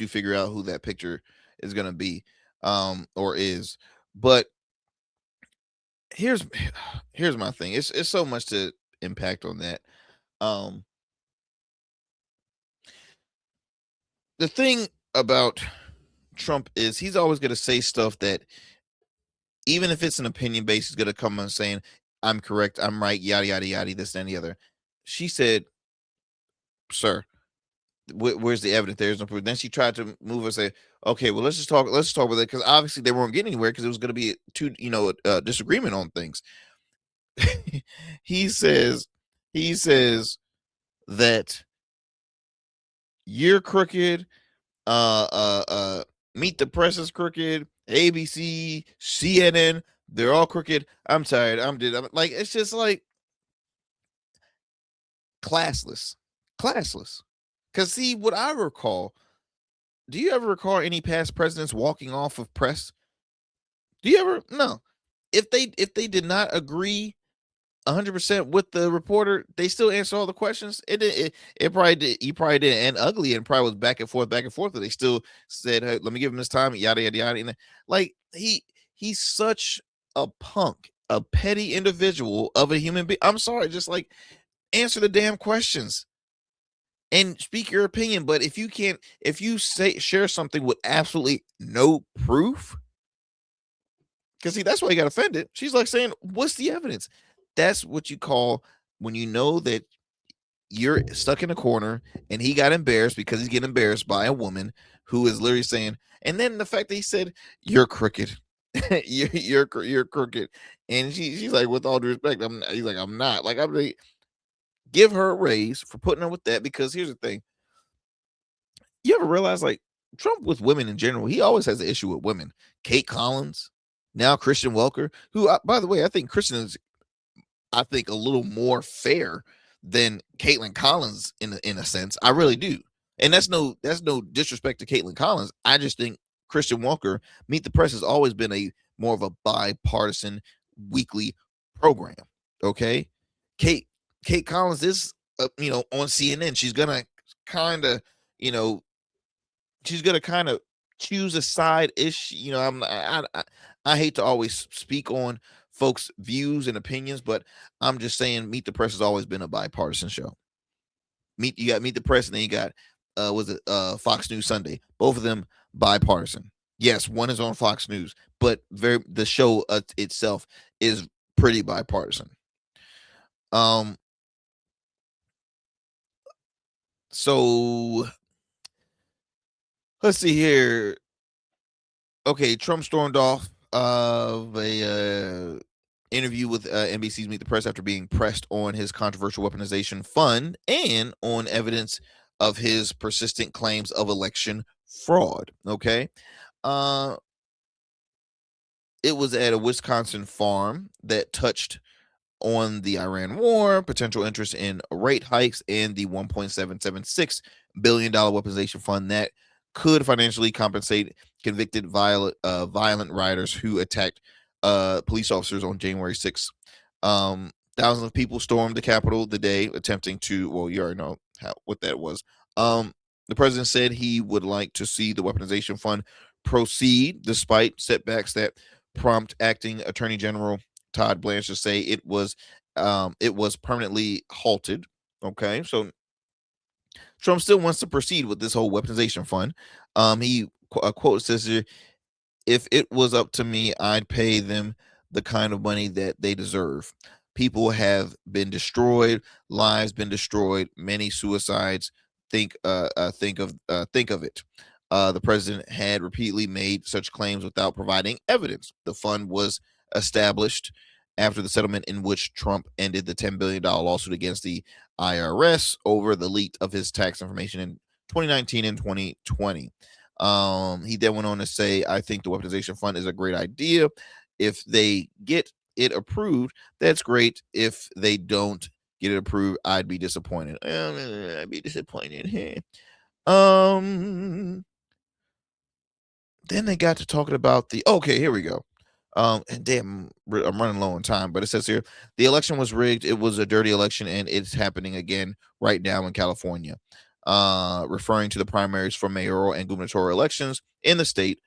S2: figure out who that picture is going to be, or is. But here's my thing. It's so much to impact on that. The thing about Trump is he's always going to say stuff that, even if it's an opinion based, he's going to come on saying, I'm correct, I'm right, yada, yada, yada, this and the other. She said, sir, where's the evidence? There's no proof. Then she tried to move and say, okay, well, let's talk with it, because obviously they weren't getting anywhere because it was going to be disagreement on things. He says that you're crooked, Meet the Press is crooked, ABC, CNN, they're all crooked. I'm tired. I'm like, it's just like classless. Because see, what I recall, do you ever recall any past presidents walking off of press? Do you ever? No. If they did not agree 100% with the reporter, they still answer all the questions. It probably did. He probably did and ugly, and probably was back and forth. But they still said, hey, let me give him his time. Yada yada yada. And like he's such a punk, a petty individual of a human being. I'm sorry, just like answer the damn questions and speak your opinion. But if you share something with absolutely no proof, because see, that's why he got offended. She's like saying, what's the evidence? That's what you call when you know that you're stuck in a corner, and he got embarrassed because he's getting embarrassed by a woman who is literally saying, and then the fact that he said, you're crooked. you're crooked. And she's like, with all due respect, he's like, I'm not. Like, I'm like, give her a raise for putting up with that, because here's the thing. You ever realize, like, Trump with women in general, he always has an issue with women. Kate Collins, now Christian Welker, who, by the way, I think Christian is, a little more fair than Caitlin Collins in a sense. I really do. And that's no disrespect to Caitlin Collins. I just think Christian Walker, Meet the Press, has always been a more of a bipartisan weekly program. Okay. Kate Kate Collins is, on CNN. She's gonna kind of, choose a side ish. I hate to always speak on folks' views and opinions, but I'm just saying, Meet the Press has always been a bipartisan show. You got Meet the Press, and then you got Fox News Sunday. Both of them bipartisan. Yes, one is on Fox News, but the show itself is pretty bipartisan. So let's see here. Okay, Trump stormed off of a interview with NBC's Meet the Press after being pressed on his controversial weaponization fund and on evidence of his persistent claims of election fraud. Okay. It was at a Wisconsin farm that touched on the Iran war, potential interest in rate hikes, and the $1.776 billion weaponization fund that could financially compensate convicted violent rioters who attacked police officers on January 6th. Thousands of people stormed the Capitol the day attempting to, well, you already know what that was. The president said he would like to see the weaponization fund proceed despite setbacks that prompt acting Attorney General Todd Blanche to say it was permanently halted. Okay, so Trump still wants to proceed with this whole weaponization fund. He quote says here, "If it was up to me, I'd pay them the kind of money that they deserve. People have been destroyed, lives been destroyed, many suicides. Think of it." The president had repeatedly made such claims without providing evidence. The fund was established after the settlement in which Trump ended the $10 billion lawsuit against the IRS over the leak of his tax information in 2019 and 2020. He then went on to say, "I think the weaponization fund is a great idea. If they get it approved, that's great. If they don't get it approved, I'd be disappointed." I'd be disappointed. Then they got to talking about here we go. And damn, I'm running low on time, but it says here, the election was rigged. It was a dirty election, and it's happening again right now in California, referring to the primaries for mayoral and gubernatorial elections in the state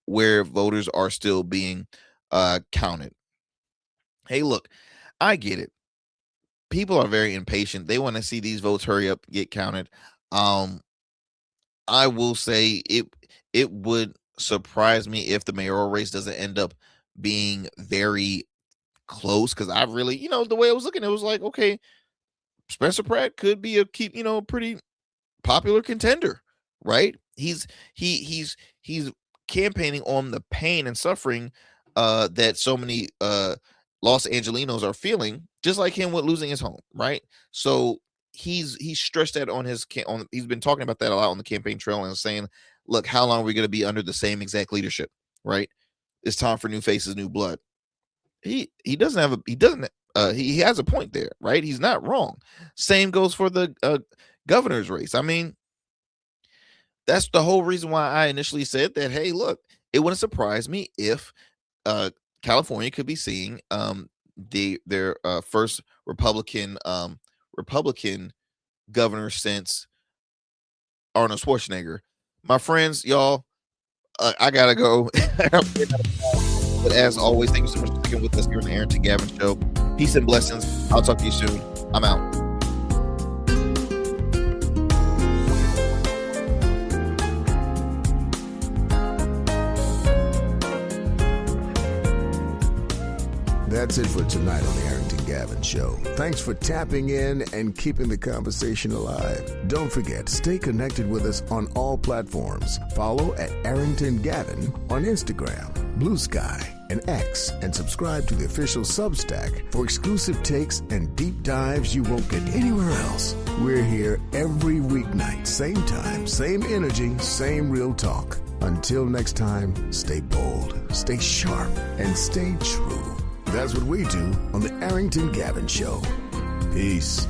S2: where voters are still being counted. Hey, look, I get it. People are very impatient. They want to see these votes hurry up, get counted. I will say it would surprise me if the mayoral race doesn't end up being very close, because I really, the way I was looking, it was like, okay, Spencer Pratt could be a pretty popular contender, right? He's campaigning on the pain and suffering that so many Los Angelinos are feeling, just like him with losing his home, right? So he's stressed that he's been talking about that a lot on the campaign trail and saying, look, how long are we going to be under the same exact leadership, right? It's time for new faces, new blood. He has a point there, right? He's not wrong. Same goes for the governor's race. I mean, that's the whole reason why I initially said that, hey, look, it wouldn't surprise me if California could be seeing their first Republican governor since Arnold Schwarzenegger. My friends, y'all, I gotta go. But as always, thank you so much for sticking with us here on the Arrington Gavin Show. Peace and blessings. I'll talk to you soon. I'm out.
S1: That's it for tonight on the Arrington Gavin Show. Thanks for tapping in and keeping the conversation alive. Don't forget, stay connected with us on all platforms. Follow at Arrington Gavin on Instagram, Blue Sky, and X, and subscribe to the official Substack for exclusive takes and deep dives you won't get anywhere else. We're here every weeknight, same time, same energy, same real talk. Until next time, stay bold, stay sharp, and stay true. That's what we do on the Arrington Gavin Show. Peace.